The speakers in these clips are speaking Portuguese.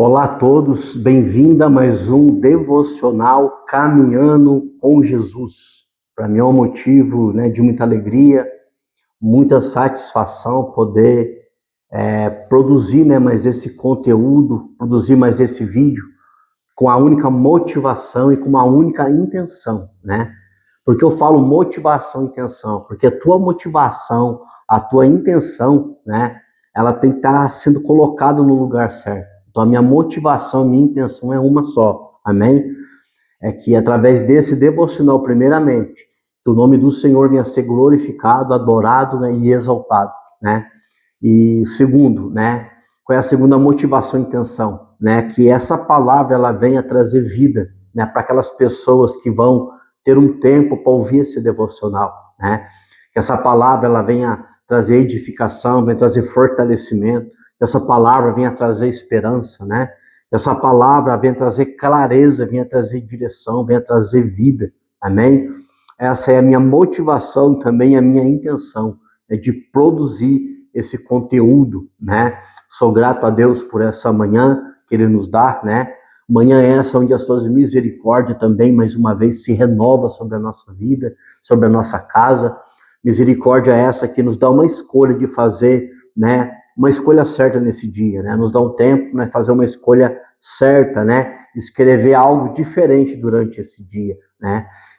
Olá a todos, bem-vindo a mais um devocional Caminhando com Jesus. Para mim é um motivo, de muita alegria, muita satisfação poder produzir, mais esse conteúdo, produzir mais esse vídeo com a única motivação e com uma única intenção, né? Porque eu falo motivação e intenção, porque a tua motivação, a tua intenção, ela tem que estar sendo colocada no lugar certo. Então a minha motivação, minha intenção é uma só, amém? É que através desse devocional, primeiramente, que o nome do Senhor venha a ser glorificado, adorado, e exaltado, né? E segundo, qual é a segunda motivação e intenção? Que essa palavra ela venha trazer vida, para aquelas pessoas que vão ter um tempo para ouvir esse devocional, Que essa palavra ela venha trazer edificação, venha trazer fortalecimento, que essa palavra venha trazer esperança, Que essa palavra venha trazer clareza, venha trazer direção, venha trazer vida, amém? Essa é a minha motivação, também a minha intenção, é de produzir esse conteúdo, Sou grato a Deus por essa manhã que Ele nos dá, Manhã é essa onde as suas misericórdias também, mais uma vez, se renova sobre a nossa vida, sobre a nossa casa. Misericórdia é essa que nos dá uma escolha de fazer, uma escolha certa nesse dia, Nos dá um tempo, fazer uma escolha certa, Escrever algo diferente durante esse dia,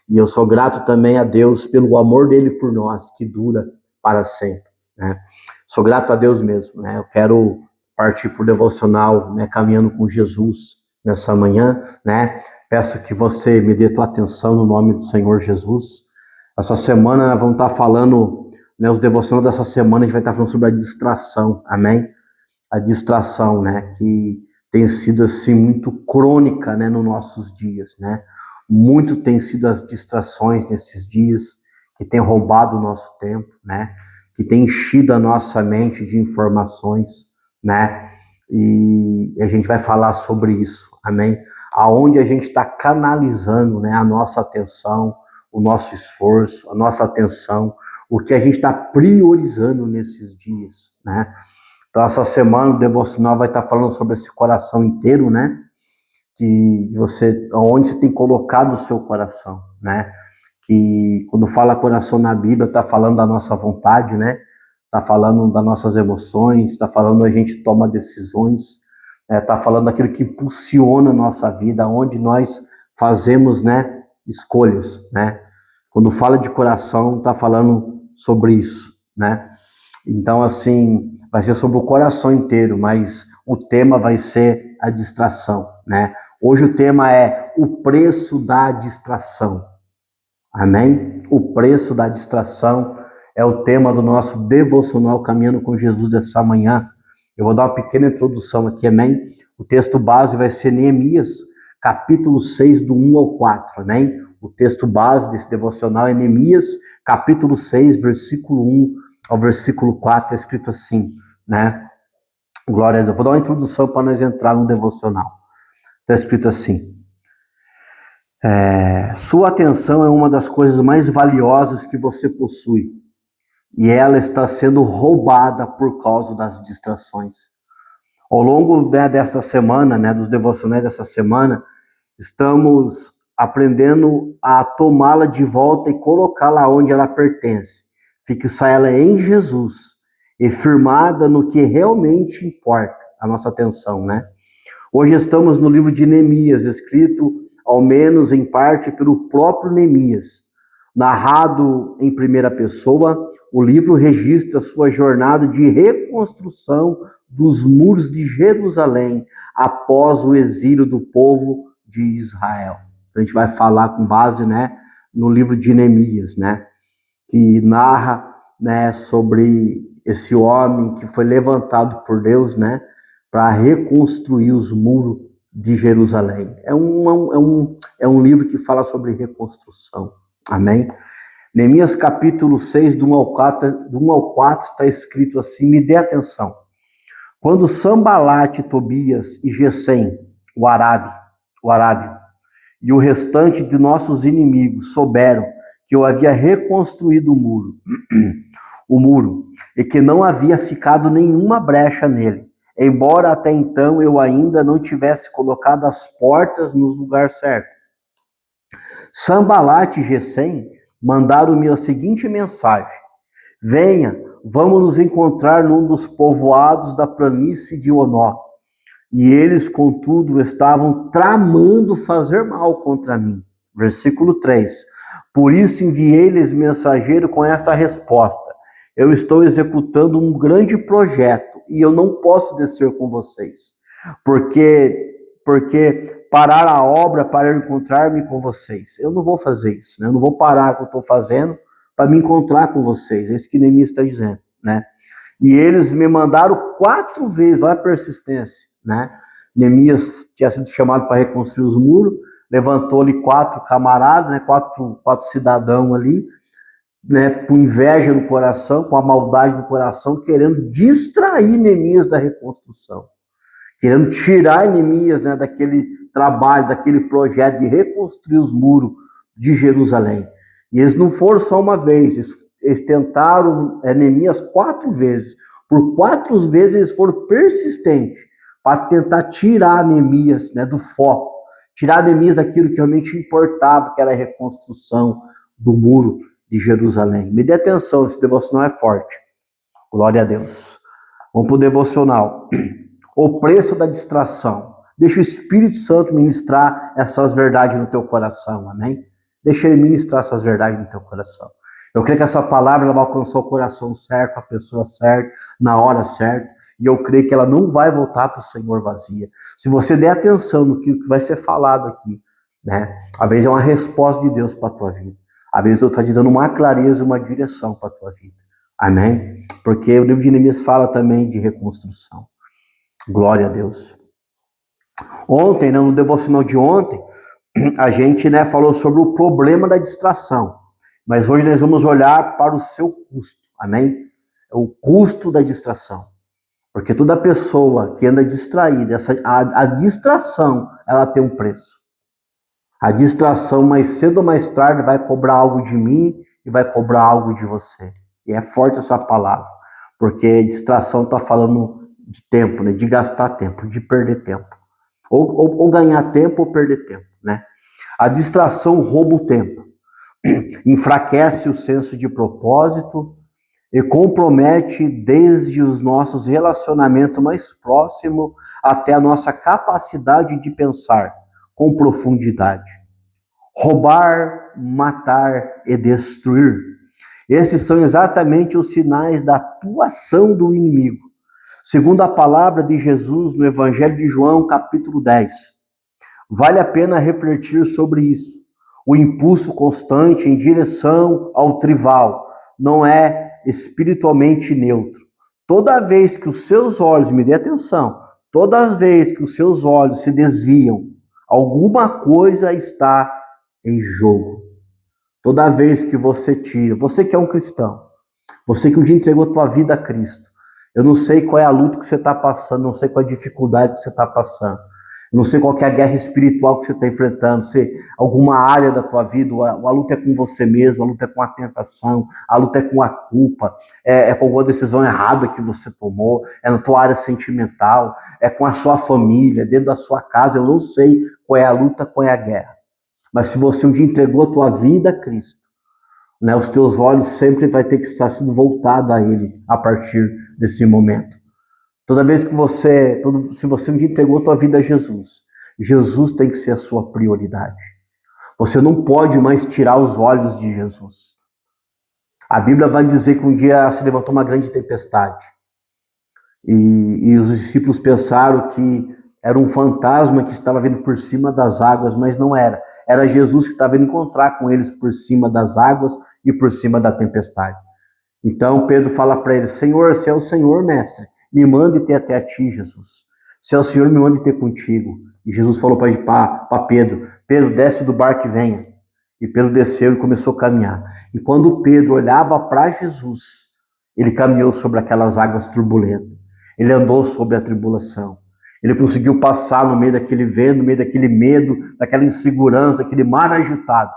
E eu sou grato também a Deus pelo amor dele por nós, que dura para sempre, Sou grato a Deus mesmo, Eu quero partir por devocional, caminhando com Jesus nessa manhã, Peço que você me dê tua atenção no nome do Senhor Jesus. Essa semana nós vamos estar falando, os devocionais dessa semana a gente vai estar falando sobre a distração, amém? A distração, que tem sido assim muito crônica, nos nossos dias, Muito tem sido as distrações nesses dias que tem roubado o nosso tempo, Que tem enchido a nossa mente de informações, E a gente vai falar sobre isso, amém? Aonde a gente está canalizando, a nossa atenção, o nosso esforço, a nossa atenção, o que a gente está priorizando nesses dias, Então essa semana o devocional vai estar falando sobre esse coração inteiro, Que você, onde você tem colocado o seu coração, Que quando fala coração na Bíblia está falando da nossa vontade, Está falando das nossas emoções, está falando a gente toma decisões, está falando daquilo que impulsiona a nossa vida, onde nós fazemos, escolhas, Quando fala de coração, está falando sobre isso, Então, assim, vai ser sobre o coração inteiro, mas o tema vai ser a distração, Hoje o tema é o preço da distração, amém? O preço da distração é o tema do nosso devocional Caminhando com Jesus dessa manhã. Eu vou dar uma pequena introdução aqui, amém? O texto base vai ser Neemias, capítulo 6, do 1 ao 4, amém? O texto base desse devocional é Neemias, capítulo 6, versículo 1 ao versículo 4, é escrito assim, Glória a Deus. Vou dar uma introdução para nós entrar no devocional. Está escrito assim: sua atenção é uma das coisas mais valiosas que você possui, e ela está sendo roubada por causa das distrações. Ao longo desta semana, dos devocionais dessa semana, estamos aprendendo a tomá-la de volta e colocá-la onde ela pertence. Fixar ela em Jesus e firmada no que realmente importa, a nossa atenção, Hoje estamos no livro de Neemias, escrito, ao menos em parte, pelo próprio Neemias. Narrado em primeira pessoa, o livro registra sua jornada de reconstrução dos muros de Jerusalém após o exílio do povo de Israel. Então, a gente vai falar com base, no livro de Neemias, que narra, sobre esse homem que foi levantado por Deus, para reconstruir os muros de Jerusalém. É um livro que fala sobre reconstrução. Amém? Neemias capítulo 6, do 1 ao 4, está escrito assim, me dê atenção. Quando Sambalate, Tobias e Gesem, o arábio, e o restante de nossos inimigos souberam que eu havia reconstruído o muro, e que não havia ficado nenhuma brecha nele, embora até então eu ainda não tivesse colocado as portas no lugar certo. Sanbalat e Gesem mandaram-me a seguinte mensagem: venha, vamos nos encontrar num dos povoados da planície de Onó. E eles, contudo, estavam tramando fazer mal contra mim. Versículo 3. Por isso enviei-lhes mensageiro com esta resposta: eu estou executando um grande projeto e eu não posso descer com vocês, porque parar a obra para encontrar-me com vocês. Eu não vou fazer isso, né? Eu não vou parar o que eu estou fazendo para me encontrar com vocês. É isso que Neemias está dizendo, né? E eles me mandaram 4 vezes, olha a persistência, né? Neemias tinha sido chamado para reconstruir os muros, levantou ali 4 camaradas, né? Quatro cidadãos ali, né? Com inveja no coração, com a maldade no coração, querendo distrair Neemias da reconstrução, querendo tirar Neemias, né, daquele trabalho, daquele projeto de reconstruir os muros de Jerusalém. E eles não foram só uma vez, eles tentaram Neemias 4 vezes. Por 4 vezes eles foram persistentes para tentar tirar Neemias, né, do foco, tirar Neemias daquilo que realmente importava, que era a reconstrução do muro de Jerusalém. Me dê atenção, esse devocional é forte. Glória a Deus. Vamos para o devocional. O preço da distração. Deixa o Espírito Santo ministrar essas verdades no teu coração, amém? Deixa ele ministrar essas verdades no teu coração. Eu creio que essa palavra ela vai alcançar o coração certo, a pessoa certa, na hora certa, e eu creio que ela não vai voltar para o Senhor vazia. Se você der atenção no que vai ser falado aqui, né? Às vezes é uma resposta de Deus para a tua vida. Às vezes Deus está te dando uma clareza, uma direção para a tua vida. Amém? Porque o livro de Neemias fala também de reconstrução. Glória a Deus. Ontem, no devocional de ontem, a gente, né, falou sobre o problema da distração. Mas hoje nós vamos olhar para o seu custo. Amém? É o custo da distração. Porque toda pessoa que anda distraída, a distração, ela tem um preço. A distração, mais cedo ou mais tarde, vai cobrar algo de mim e vai cobrar algo de você. E é forte essa palavra. Porque distração está falando de tempo, né? De gastar tempo, de perder tempo. Ou ganhar tempo ou perder tempo, né? A distração rouba o tempo, enfraquece o senso de propósito e compromete desde os nossos relacionamentos mais próximos até a nossa capacidade de pensar com profundidade. Roubar, matar e destruir. Esses são exatamente os sinais da atuação do inimigo. Segundo a palavra de Jesus no Evangelho de João, capítulo 10. Vale a pena refletir sobre isso. O impulso constante em direção ao trivial não é espiritualmente neutro. Toda vez que os seus olhos, me dê atenção, toda as vezes que os seus olhos se desviam, alguma coisa está em jogo. Toda vez que você tira, você que é um cristão, você que um dia entregou a tua vida a Cristo, eu não sei qual é a luta que você está passando, não sei qual é a dificuldade que você está passando, não sei qual é a guerra espiritual que você está enfrentando, se alguma área da tua vida, a luta é com você mesmo, a luta é com a tentação, a luta é com a culpa, é com alguma decisão errada que você tomou, é na tua área sentimental, é com a sua família, dentro da sua casa, eu não sei qual é a luta, qual é a guerra. Mas se você um dia entregou a tua vida a Cristo, né, os teus olhos sempre vai ter que estar sendo voltado a Ele a partir desse momento. Toda vez que se você um dia entregou a tua vida a Jesus, Jesus tem que ser a sua prioridade. Você não pode mais tirar os olhos de Jesus. A Bíblia vai dizer que um dia se levantou uma grande tempestade. E os discípulos pensaram que era um fantasma que estava vindo por cima das águas, mas não era. Era Jesus que estava indo encontrar com eles por cima das águas e por cima da tempestade. Então Pedro fala para ele: Senhor, se é o Senhor, mestre, me mande ter até a ti, Jesus. Se é o Senhor, me mande ter contigo. E Jesus falou para Pedro: Pedro, desce do barco e venha. E Pedro desceu e começou a caminhar. E quando Pedro olhava para Jesus, ele caminhou sobre aquelas águas turbulentas. Ele andou sobre a tribulação. Ele conseguiu passar no meio daquele vento, no meio daquele medo, daquela insegurança, daquele mar agitado.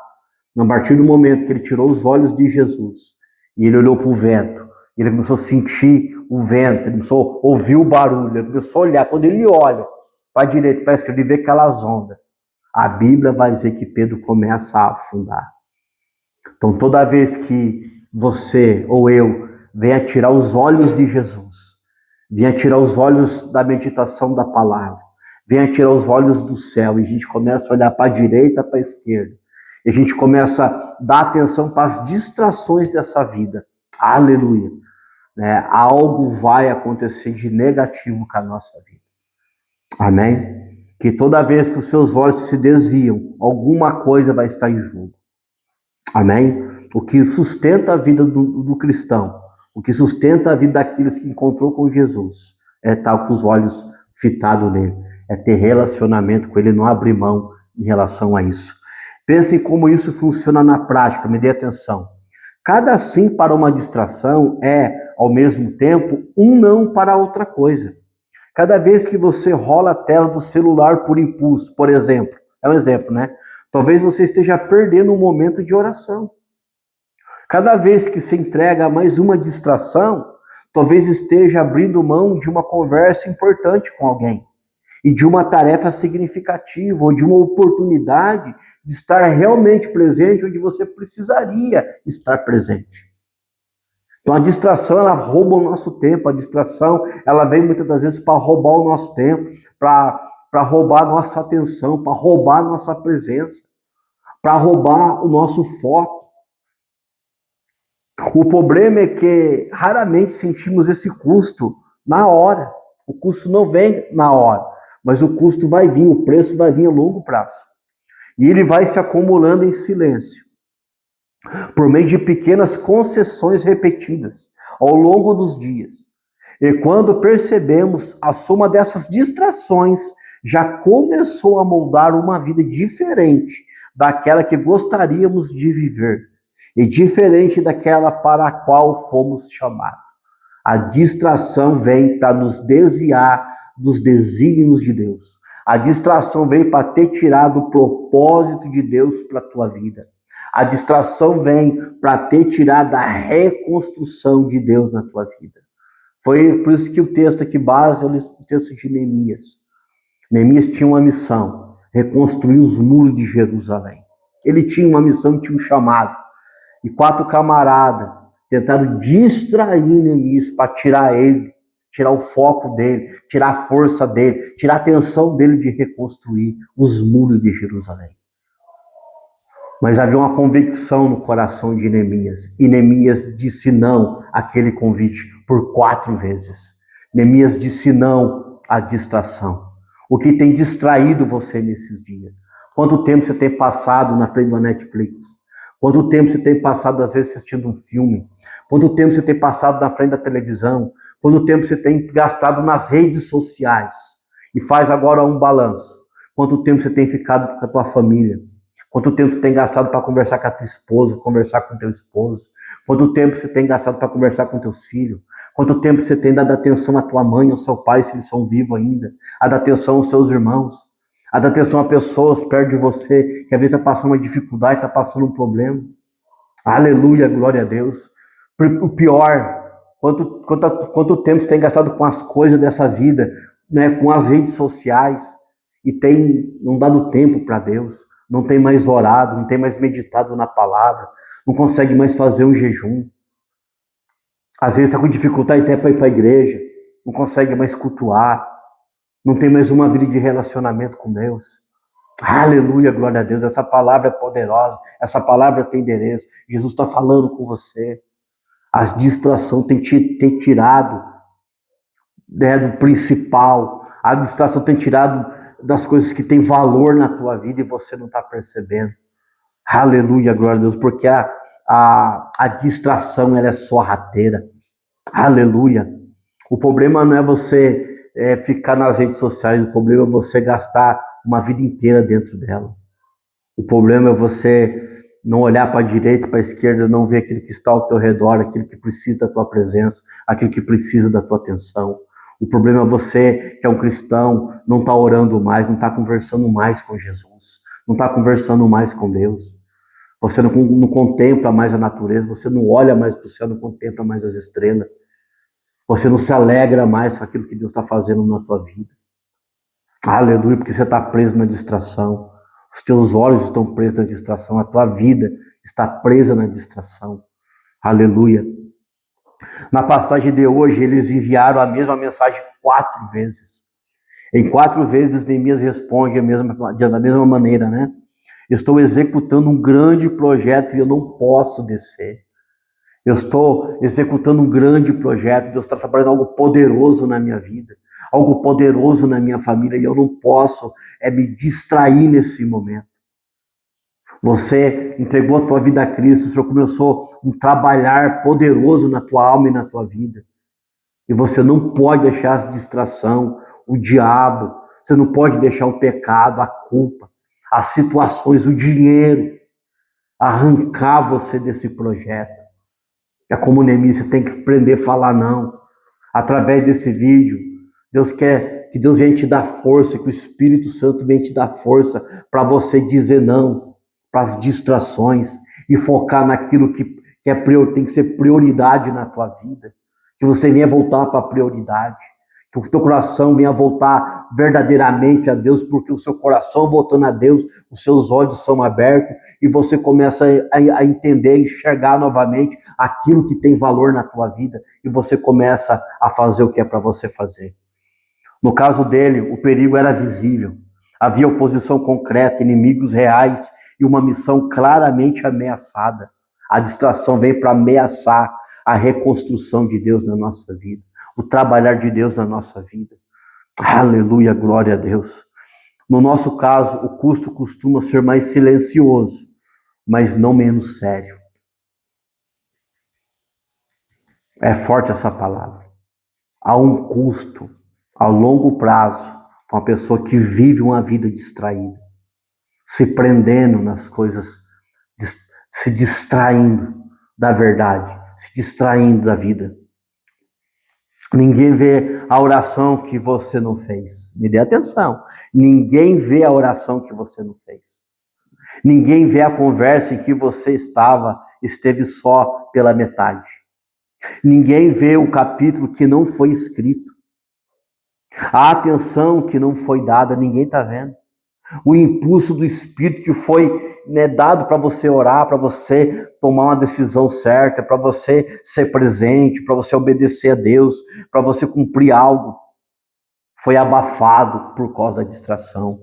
A partir do momento que ele tirou os olhos de Jesus e ele olhou para o vento, Ele começou a sentir o vento, ele começou a ouvir o barulho, ele começou a olhar. Quando ele olha para a direita, para a esquerda, ele vê aquelas ondas. A Bíblia vai dizer que Pedro começa a afundar. Então, toda vez que você ou eu venha tirar os olhos de Jesus, venha tirar os olhos da meditação da palavra, venha tirar os olhos do céu, e a gente começa a olhar para a direita, para a esquerda, e a gente começa a dar atenção para as distrações dessa vida. Aleluia. Algo vai acontecer de negativo com a nossa vida. Amém? Que toda vez que os seus olhos se desviam, alguma coisa vai estar em jogo. Amém? O que sustenta a vida do cristão, o que sustenta a vida daqueles que encontrou com Jesus, é estar com os olhos fitados nele, é ter relacionamento com ele, não abrir mão em relação a isso. Pense como isso funciona na prática, me dê atenção. Cada sim para uma distração é, ao mesmo tempo, um não para outra coisa. Cada vez que você rola a tela do celular por impulso, por exemplo, é um exemplo, né? Talvez você esteja perdendo um momento de oração. Cada vez que se entrega a mais uma distração, talvez esteja abrindo mão de uma conversa importante com alguém e de uma tarefa significativa ou de uma oportunidade de estar realmente presente onde você precisaria estar presente. Então a distração, ela rouba o nosso tempo, a distração, ela vem muitas das vezes para roubar o nosso tempo, para roubar a nossa atenção, para roubar a nossa presença, para roubar o nosso foco. O problema é que raramente sentimos esse custo na hora. O custo não vem na hora, mas o custo vai vir, o preço vai vir a longo prazo. E ele vai se acumulando em silêncio, por meio de pequenas concessões repetidas ao longo dos dias. E quando percebemos, a soma dessas distrações já começou a moldar uma vida diferente daquela que gostaríamos de viver e diferente daquela para a qual fomos chamados. A distração vem para nos desviar dos desígnios de Deus. A distração vem para te tirar do propósito de Deus para a tua vida. A distração vem para te tirar da reconstrução de Deus na tua vida. Foi por isso que o texto aqui base é o texto de Neemias. Neemias tinha uma missão, reconstruir os muros de Jerusalém. Ele tinha uma missão, tinha um chamado. E 4 camaradas tentaram distrair Neemias para tirar ele, tirar o foco dele, tirar a força dele, tirar a atenção dele de reconstruir os muros de Jerusalém. Mas havia uma convicção no coração de Neemias. E Neemias disse não àquele convite por 4 vezes. Neemias disse não à distração. O que tem distraído você nesses dias? Quanto tempo você tem passado na frente da Netflix? Quanto tempo você tem passado, às vezes, assistindo um filme? Quanto tempo você tem passado na frente da televisão? Quanto tempo você tem gastado nas redes sociais? E faz agora um balanço. Quanto tempo você tem ficado com a tua família? Quanto tempo você tem gastado para conversar com a tua esposa, conversar com o teu esposo? Quanto tempo você tem gastado para conversar com teus filhos? Quanto tempo você tem dado atenção à tua mãe, ao seu pai, se eles são vivos ainda? A dar atenção aos seus irmãos? A dar atenção a pessoas perto de você, que às vezes está passando uma dificuldade, está passando um problema? Aleluia, glória a Deus. O pior, quanto tempo você tem gastado com as coisas dessa vida, né, com as redes sociais, e tem não dado tempo para Deus? Não tem mais orado, não tem mais meditado na palavra, não consegue mais fazer um jejum. Às vezes está com dificuldade até para ir para a igreja, não consegue mais cultuar, não tem mais uma vida de relacionamento com Deus. Aleluia, glória a Deus, essa palavra é poderosa, essa palavra tem endereço, Jesus está falando com você. As distrações têm te tirado, né, do principal, a distração tem tirado das coisas que têm valor na tua vida e você não está percebendo. Aleluia, glória a Deus, porque a distração, ela é sorrateira. Aleluia. O problema não é você ficar nas redes sociais, o problema é você gastar uma vida inteira dentro dela. O problema é você não olhar para a direita, para a esquerda, não ver aquele que está ao teu redor, aquele que precisa da tua presença, aquele que precisa da tua atenção. O problema é você, que é um cristão, não está orando mais, não está conversando mais com Jesus, não está conversando mais com Deus. Você não contempla mais a natureza, você não olha mais para o céu, não contempla mais as estrelas. Você não se alegra mais com aquilo que Deus está fazendo na tua vida. Aleluia, porque você está preso na distração. Os teus olhos estão presos na distração, a tua vida está presa na distração. Aleluia. Na passagem de hoje, eles enviaram a mesma mensagem 4 vezes. Em 4 vezes, Neemias responde da mesma maneira, né? Estou executando um grande projeto e eu não posso descer. Eu estou executando um grande projeto, Deus está trabalhando algo poderoso na minha vida, algo poderoso na minha família, e eu não posso me distrair nesse momento. Você entregou a tua vida a Cristo, o Senhor começou um trabalhar poderoso na tua alma e na tua vida. E você não pode deixar a distração, o diabo, você não pode deixar o pecado, a culpa, as situações, o dinheiro, arrancar você desse projeto. É como Neemias, você tem que aprender a falar não. Através desse vídeo, Deus quer que Deus venha te dar força, que o Espírito Santo venha te dar força para você dizer não para as distrações e focar naquilo que tem que ser prioridade na tua vida. Que você venha voltar para a prioridade. Que o teu coração venha voltar verdadeiramente a Deus, porque o seu coração voltando a Deus, os seus olhos são abertos e você começa a entender, a enxergar novamente aquilo que tem valor na tua vida e você começa a fazer o que é para você fazer. No caso dele, o perigo era visível. Havia oposição concreta, inimigos reais e uma missão claramente ameaçada. A distração vem para ameaçar a reconstrução de Deus na nossa vida, o trabalhar de Deus na nossa vida. Aleluia, glória a Deus. No nosso caso, o custo costuma ser mais silencioso, mas não menos sério. É forte essa palavra. Há um custo a longo prazo para uma pessoa que vive uma vida distraída, se prendendo nas coisas, se distraindo da verdade, se distraindo da vida. Ninguém vê a oração que você não fez. Me dê atenção. Ninguém vê a oração que você não fez. Ninguém vê a conversa em que você esteve só pela metade. Ninguém vê o capítulo que não foi escrito. A atenção que não foi dada, ninguém está vendo. O impulso do Espírito que foi dado para você orar, para você tomar uma decisão certa, para você ser presente, para você obedecer a Deus, para você cumprir algo, foi abafado por causa da distração.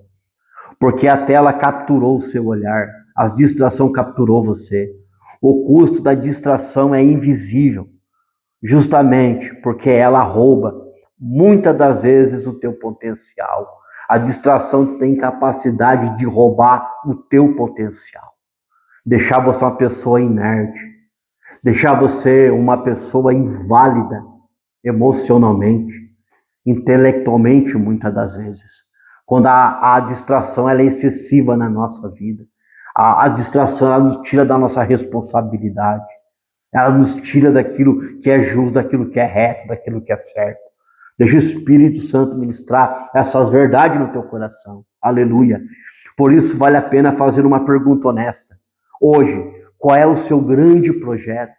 Porque a tela capturou o seu olhar, a distração capturou você. O custo da distração é invisível, justamente porque ela rouba, muitas das vezes, o teu potencial. A distração tem capacidade de roubar o teu potencial. Deixar você uma pessoa inerte. Deixar você uma pessoa inválida emocionalmente, intelectualmente, muitas das vezes. Quando a distração ela é excessiva na nossa vida. A distração ela nos tira da nossa responsabilidade. Ela nos tira daquilo que é justo, daquilo que é reto, daquilo que é certo. Deixa o Espírito Santo ministrar essas verdades no teu coração. Aleluia. Por isso vale a pena fazer uma pergunta honesta. Hoje, qual é o seu grande projeto?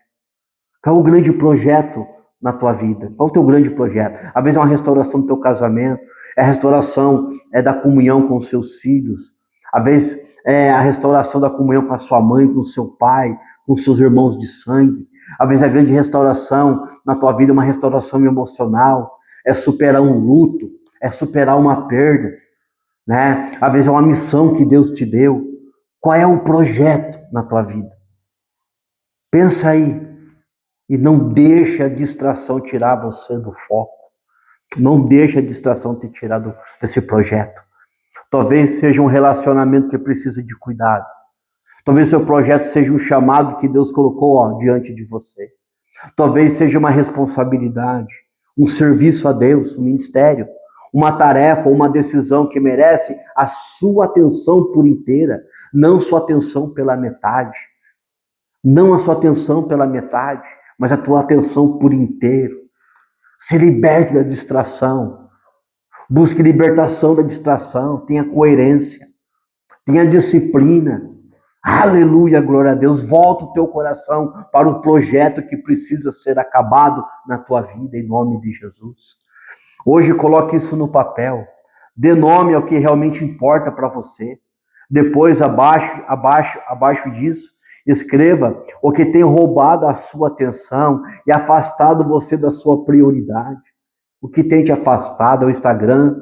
Qual é o grande projeto na tua vida? Qual é o teu grande projeto? Às vezes é uma restauração do teu casamento, é a restauração da comunhão com os seus filhos. Às vezes é a restauração da comunhão com a sua mãe, com o seu pai, com os seus irmãos de sangue. Às vezes a grande restauração na tua vida é uma restauração emocional. É superar um luto, é superar uma perda, né? Às vezes é uma missão que Deus te deu. Qual é o projeto na tua vida? Pensa aí e não deixa a distração tirar você do foco. Não deixa a distração te tirar desse projeto. Talvez seja um relacionamento que precisa de cuidado. Talvez seu projeto seja um chamado que Deus colocou diante de você. Talvez seja uma responsabilidade, um serviço a Deus, um ministério, uma tarefa, uma decisão que merece a sua atenção por inteira, não sua atenção pela metade. Não a sua atenção pela metade, mas a tua atenção por inteiro. Se liberte da distração. Busque libertação da distração, tenha coerência, tenha disciplina. Aleluia, glória a Deus. Volta o teu coração para o projeto que precisa ser acabado na tua vida, em nome de Jesus. Hoje coloque isso no papel. Dê nome ao que realmente importa para você. Depois, abaixo disso, escreva o que tem roubado a sua atenção e afastado você da sua prioridade. O que tem te afastado é o Instagram,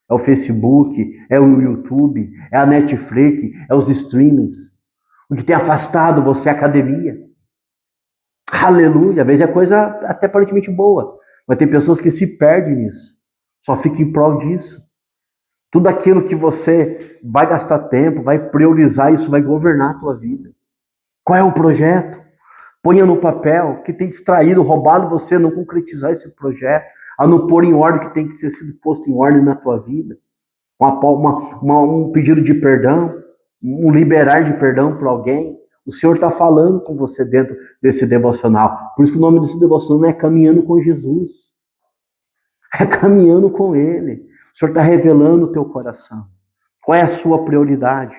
é o Facebook, é o YouTube, é a Netflix, é os streamings. O que tem afastado você é a academia. Aleluia. Às vezes é coisa até aparentemente boa, mas tem pessoas que se perdem nisso. Só fica em prol disso. Tudo aquilo que você vai gastar tempo, vai priorizar, isso vai governar a tua vida. Qual é o projeto? Ponha no papel o que tem distraído, roubado você a não concretizar esse projeto, a não pôr em ordem o que tem que ser sido posto em ordem na tua vida. Um pedido de perdão, um liberar de perdão para alguém. O Senhor está falando com você dentro desse devocional. Por isso que o nome desse devocional não é Caminhando com Jesus. É caminhando com Ele. O Senhor está revelando o teu coração. Qual é a sua prioridade?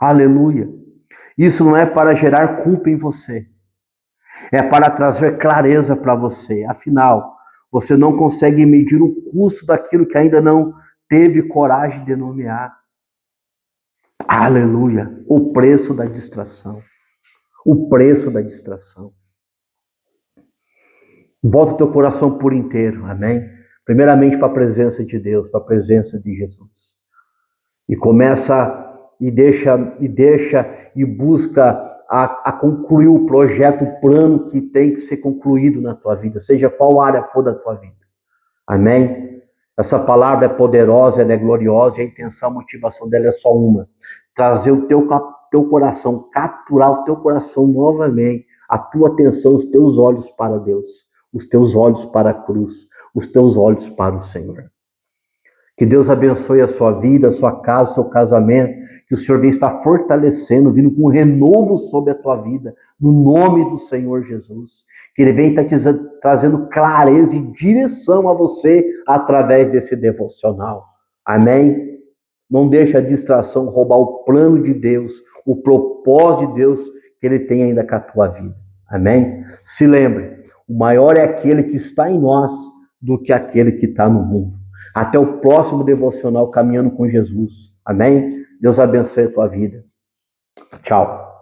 Aleluia. Isso não é para gerar culpa em você. É para trazer clareza para você. Afinal, você não consegue medir o custo daquilo que ainda não teve coragem de nomear. Aleluia. O preço da distração. O preço da distração. Volta o teu coração por inteiro. Amém? Primeiramente para a presença de Deus, para a presença de Jesus. E começa e busca a concluir o projeto, o plano que tem que ser concluído na tua vida, seja qual área for da tua vida. Amém? Essa palavra é poderosa, ela é gloriosa, e a intenção, a motivação dela é só uma: trazer o teu coração, capturar o teu coração novamente, a tua atenção, os teus olhos para Deus, os teus olhos para a cruz, os teus olhos para o Senhor. Que Deus abençoe a sua vida, a sua casa, o seu casamento, que o Senhor venha estar fortalecendo, vindo com um renovo sobre a tua vida, no nome do Senhor Jesus. Que Ele venha estar trazendo clareza e direção a você através desse devocional. Amém? Não deixe a distração roubar o plano de Deus, o propósito de Deus que Ele tem ainda com a tua vida. Amém? Se lembre, o maior é aquele que está em nós do que aquele que está no mundo. Até o próximo devocional Caminhando com Jesus. Amém? Deus abençoe a tua vida. Tchau.